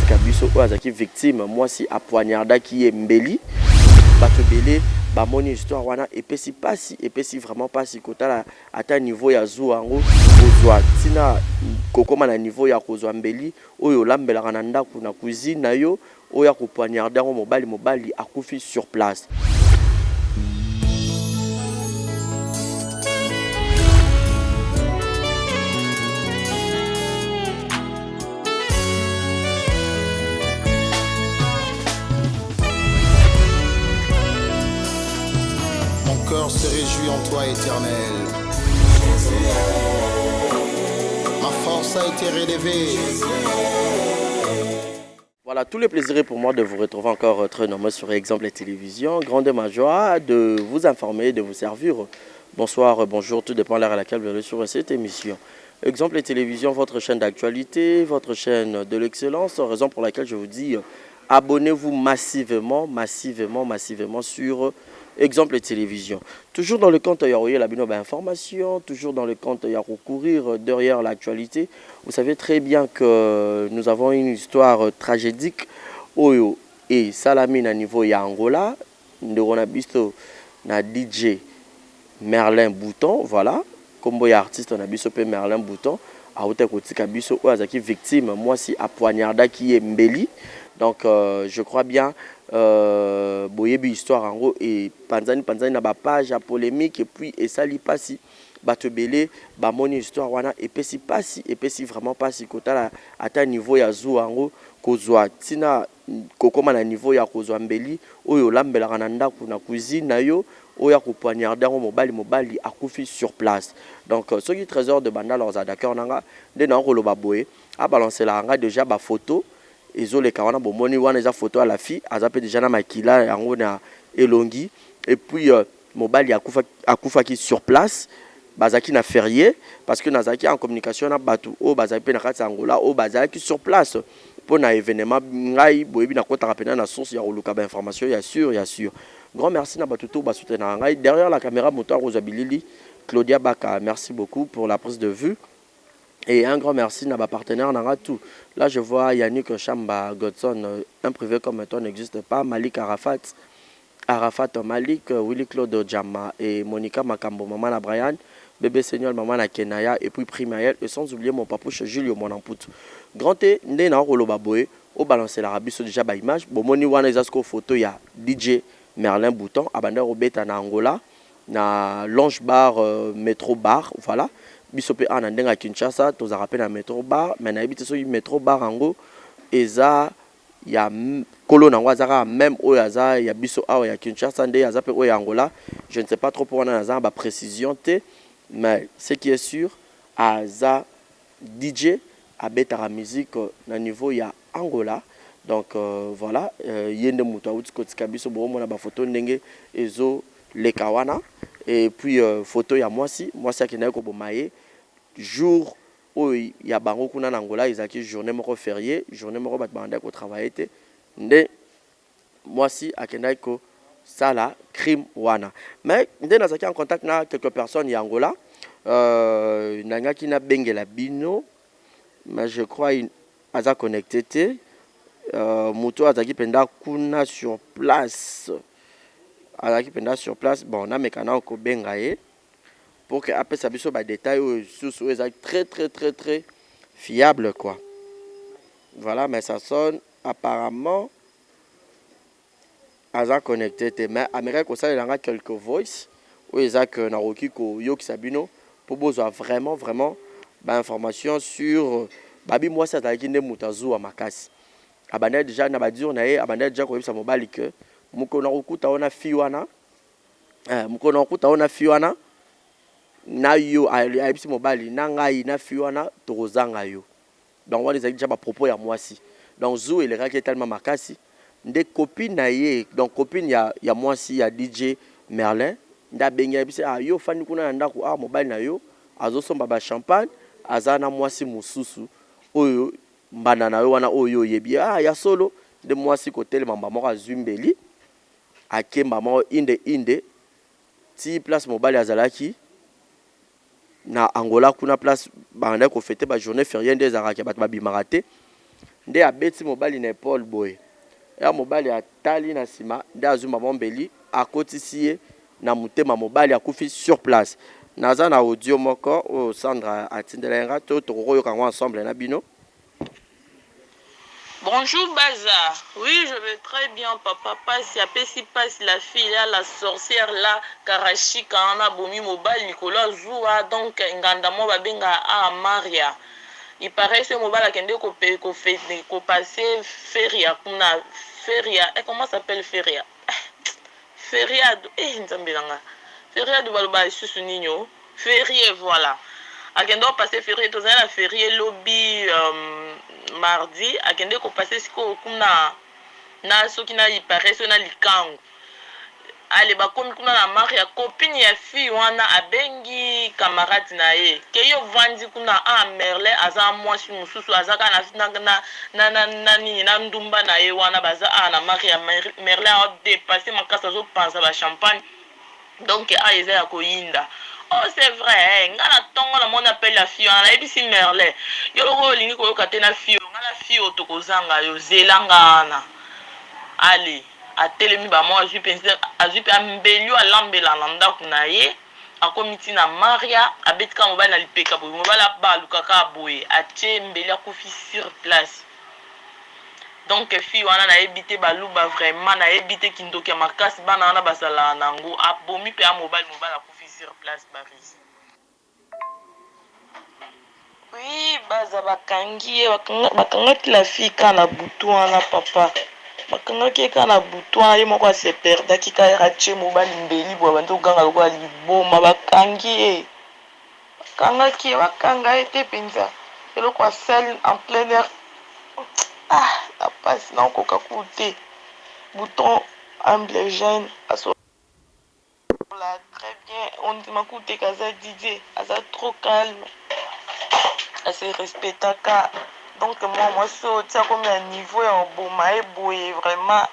kotika biso oyo azaki victime mwasi apoignarda qui est mbeli bato belé bamoni histoire wana epesi pasi epesi vraiment pasi kotala ata niveau ya zu yango kozwa tina kokoma na niveau ya kozwa mbeli oyo lambelaka na ndako na cuisine na yo oyo akopoignarda ngo mobali akufi sur place. Mon cœur se réjouit en toi, éternel. Ma force a été relevée. Voilà, tous les plaisirs pour moi de vous retrouver encore très nombreux sur Exemple et Télévision. Grande ma joie de vous informer, de vous servir. Bonsoir, bonjour, tout dépend de l'heure à laquelle vous allez sur cette émission. Exemple et Télévision, votre chaîne d'actualité, votre chaîne de l'excellence, raison pour laquelle je vous dis abonnez-vous massivement sur Exemple et Télévision. Toujours dans le compte Yaroye la binoba information, toujours dans le compte Yaro courir derrière l'actualité. Vous savez très bien que nous avons une histoire tragédique Oyo et Salamine à niveau ya Angola. Nous avons visto na DJ Merlin Bouton, voilà. Comme boy artiste on a visto pe Merlin Bouton. A ote kotika biso o azaki victime moi si a poignarda qui est mbeli. Donc je crois bien boyebi histoire en gros et panzani na ba page à polémique et puis et ça li pasi bato belé ba moni histoire wana epesi pasi epesi vraiment pasi kotala ata niveau ya zu en gros kozwa tina kokoma na niveau ya kozwa mbeli oyo lambelaka na ndako na cuisine na yo oyo akopoignarda ngo mobali akufi sur place. Donc ceux qui trésor de banda leurs d'accord nanga de na koloba boye a balancer la nga déjà ba photo et les kawana bomoni wana eza photo à la fille azape déjà na makila yango na elongi et puis mobali akufa qui sur place bazaki na férié parce que nazaki en communication na batu o bazaki pe na kati Angola o bazaki sur place pour na événement ngai boyebi na kota rapena na source ya oluka ba information ya sûr. Grand merci na batu to ba soutenir ngai derrière la caméra moteur Rosabilili Claudia Baka, merci beaucoup pour la prise de vue. Et un grand merci à ma partenaire Naratou. Là, je vois Yannick Chamba Godson, un privé comme toi n'existe pas. Malik Arafat Malik, Willy Claude Djama et Monica Makambo, maman Brian, bébé Seigneur, maman Kenaya et puis Primaël. Et sans oublier mon papouche Julio Monampout. Grand T, Ndé na Rolo Baboé, au balancer l'Arabie sur déjà ba image. Bomoni wana ezasko photo ya DJ Merlin Bouton, abandé au beta na Angola, na Lounge Bar, Métro Bar, voilà. Bisope ana ndenga Kinshasa toza rappel na métro bar mais na ebite so métro bar ango eza ya kolo nango azaka même oyo aza ya biso awa ya Kinshasa nde aza pe oyo Angola je ne sais pas trop pour na za ba précision te mais ce qui est sûr aza DJ abetara musique na niveau ya Angola donc voilà yende muto auti kotika biso bo mona ba photo ndenge ezo le kawana. Et puis photo ya mwasi akina ko bomaye jour où il y a bango kuna na Angola izaki journée moko férié journée moko bat banda ko travailler te nde mwasi akina ko sala crime wana mais nde nazaki en contact na quelques personnes ya Angola nanga kina bengela bino mais je crois aza connecté te muto azaki penda kuna sur place. Alors qui pendant sur place bon on a mécano ko bengaye pour que après ça biso ba détail sous très fiable quoi. Voilà mais ça sonne apparemment aza connecté mais Amérique ko ça il a quelques voice ou ezak na roki ko yo kisabino pour besoin vraiment ba information sur babi moi ça taki nde mutazu wa makasi abanda déjà na ba dire na ye abanda déjà ko yebisa mobali que mukona ukuta ona fiwana na yo ayebisi mobali na ngai na fiwana tokozanga yo donc wana ezali déjà ba propos ya mwasi donc zu elekaki tellement makasi nde copine na ye donc copine ya mwasi ya DJ Merlin nda bengi ayebisi yo fani kuna na ndako mobali na yo azosomba ba champagne azana mwasi mususu oyo mbana na yo wana oyo yebi ya solo de mwasi kotel mamba moko azumbeli akemba mo inde ti place mobali azalaki na Angola kuna place banda ko fêter ba journée fériée des araki bat babimara te nde abeti mobali na épaule boye ya mobali atali na nsima nde azwi mama mbeli akotisi ye na motema mobali akufi sur place. Naza na audio moko oyo Sandra atindela nga to tokoyoka yango ensemble na bino. Bonjour Baza. Oui, je vais très bien, papa. Passe, si passe la fille là, la sorcière là, Karachi, quand on a bomi mobile, Nicolas Zoua, donc Ngandamo Babenga à Maria. Il paraît que ce mobile a kende ko passer feria, kuna feria. Et comment s'appelle feria? Feria, nzambelanga. Feria de Baluba susu nino. Ferie, voilà. Akende ko passer ferie, to la ferie lobby mardi akende ko passer siko kuna na soki na ipareso na likango ale bakomi kuna na Maria copine ya fille wana abengi camarade na ye ke yo vandi kuna a Merle aza mwasi mususu azaka na nini na ndumba na ye wana baza na Maria Merle a dépasser makasa zo panza ba champagne donc a eza ya koyinda. Oh, c'est vrai, ngana tongo na mon appelle la fille, on a ebisi Merle. Yo loko lingi ko yoka na fille, ngana fille otokozanga yo zelanga na. Ali, a telemi ba mo azupe ambelio alambela landa kuna ye. Akomiti na Maria, abetika mobali na lipeka boy, mobali ba lukaka boy, atie mbeli akufi sur place. Donc fille wana na ebité baluba vraiment na ebité kindoki makasi bana wana basala nango abomi pe a mobile akufi sur place Paris. Oui, baza bakangi bakangaki la fille kana butu wana papa. Bakangaki kana butu wana ye moko se perdaki ka rache mobile mbeli bo bantu ganga loko liboma bakangi bakangaki bakanga ete penza eloko asali en plein air. Ah, la passe non coca coûté bouton humble jeune aso là très bien on dit m'a coûté kaza DJ asa trop calme elle se respecte ka donc moi so tia comme un niveau en bon ma boye vraiment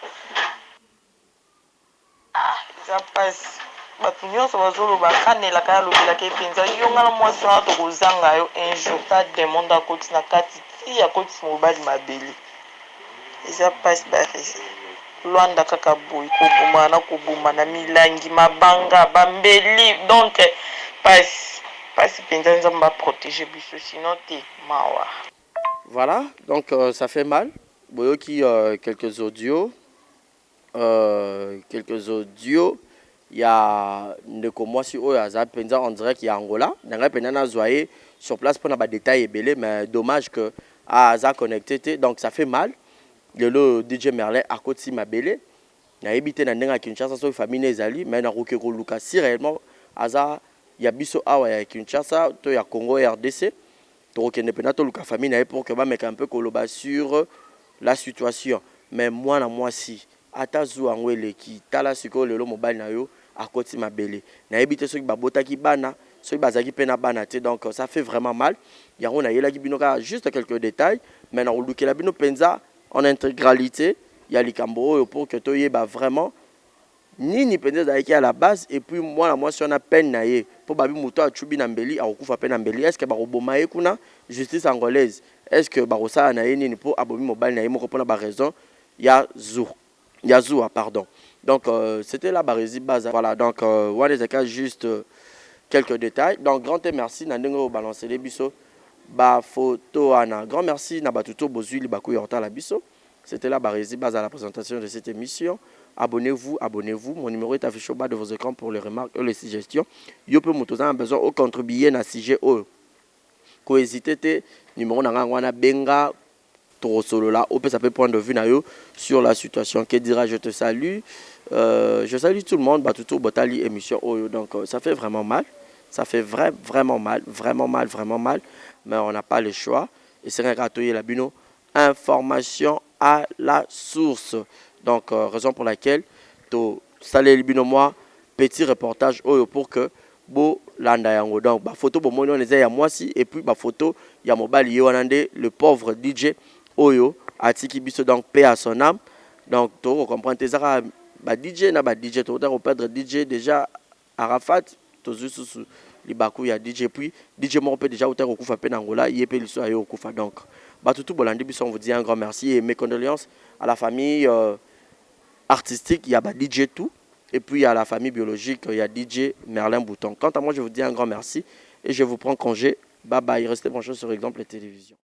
ah ça passe bato nyonso bazoloba kanelaka ya lobelaka epenza yo ngana mwasi wana tokozanga yo un jour ta demande akoti na kati ti akoti mobali mabeli eza passe barisi lwanda kaka boy koboma na milangi mabanga bambeli donc passe penza nzambe baprotéger biso sinon te mawa. Voilà, donc ça fait mal. Boyoki quelques audios. Il y a ndeko mwasi oyo aza penza on dirait qu'il y a Angola. Nanga penza na zoye sur place pour na ba détails ebele mais dommage que aza connecté donc ça fait mal. Le DJ Merle à côté mabele na ebité na ndenga Kinshasa so famille ezali mais na roke ko luka si réellement aza ya biso awa ya Kinshasa to ya Congo RDC to rokende pena to luka famille na pour que ba meka un peu koloba sur la situation mais moi na moi si atazu angwele ki tala siko lelo mobile na yo à côté mabele na ebité so ki babota ki bana so bazaki pena bana te donc ça fait vraiment mal yango na yela ki binoka juste quelques détails mais na lukela bino penza en intégralité, il y a les Cambo pour que tu aies vraiment ni penza à la base et puis moi si on a peine naie pour babi muto a chubi nambeli a okufa peine nambeli est-ce que barobomae kuna justice angolaise est-ce que barosa naie ni pour abomi mobile naie moko pona ba raison ya zoua pardon donc c'était la barésie base voilà donc on les cas juste quelques détails donc grand merci nandengo balancer les biso ba photo ana grand merci na batuto bozuli bakuya ota la biso c'était la barésie base à la présentation de cette émission. Abonnez-vous mon numéro est affiché au bas de vos écrans pour les remarques et les suggestions yo pe motoza besoin au contribuer na sujet o ko hésiter te numéro na ngwana benga to solo là au peut ça peut prendre de vue na yo sur la situation que dira je te salue je salue tout le monde batuto botali émission o donc ça fait vraiment mal. Ça fait vraiment mal, mais on n'a pas le choix. Et c'est un gâteau la bino information à la source. Donc raison pour laquelle to salé bino moi petit reportage pour que bo landa yango donc ba photo bo mono les ya moi si et puis ba photo ya mobile yoanande le pauvre DJ oyo atiki biso donc paix à son âme. Donc to comprendre tes ba DJ na ba DJ to perdre DJ déjà Arafat libaku ya DJ puis DJ moko pe déjà auteur okufa pe na Angola yepé liso ayo okufa donc Batutu Bolandi Bisson vous dit un grand merci et mes condoléances à la famille artistique. Il y a DJ Tout et puis à la famille biologique, il y a DJ Merlin Bouton. Quant à moi, je vous dis un grand merci et je vous prends congé. Bye bye. Restez branchés sur Exemple Télévision.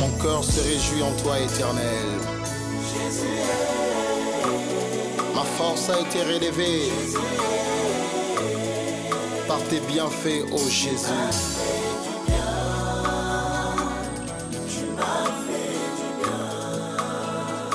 Mon cœur se réjouit en toi, Éternel. Ma force a été relevée par tes bienfaits, ô Jésus.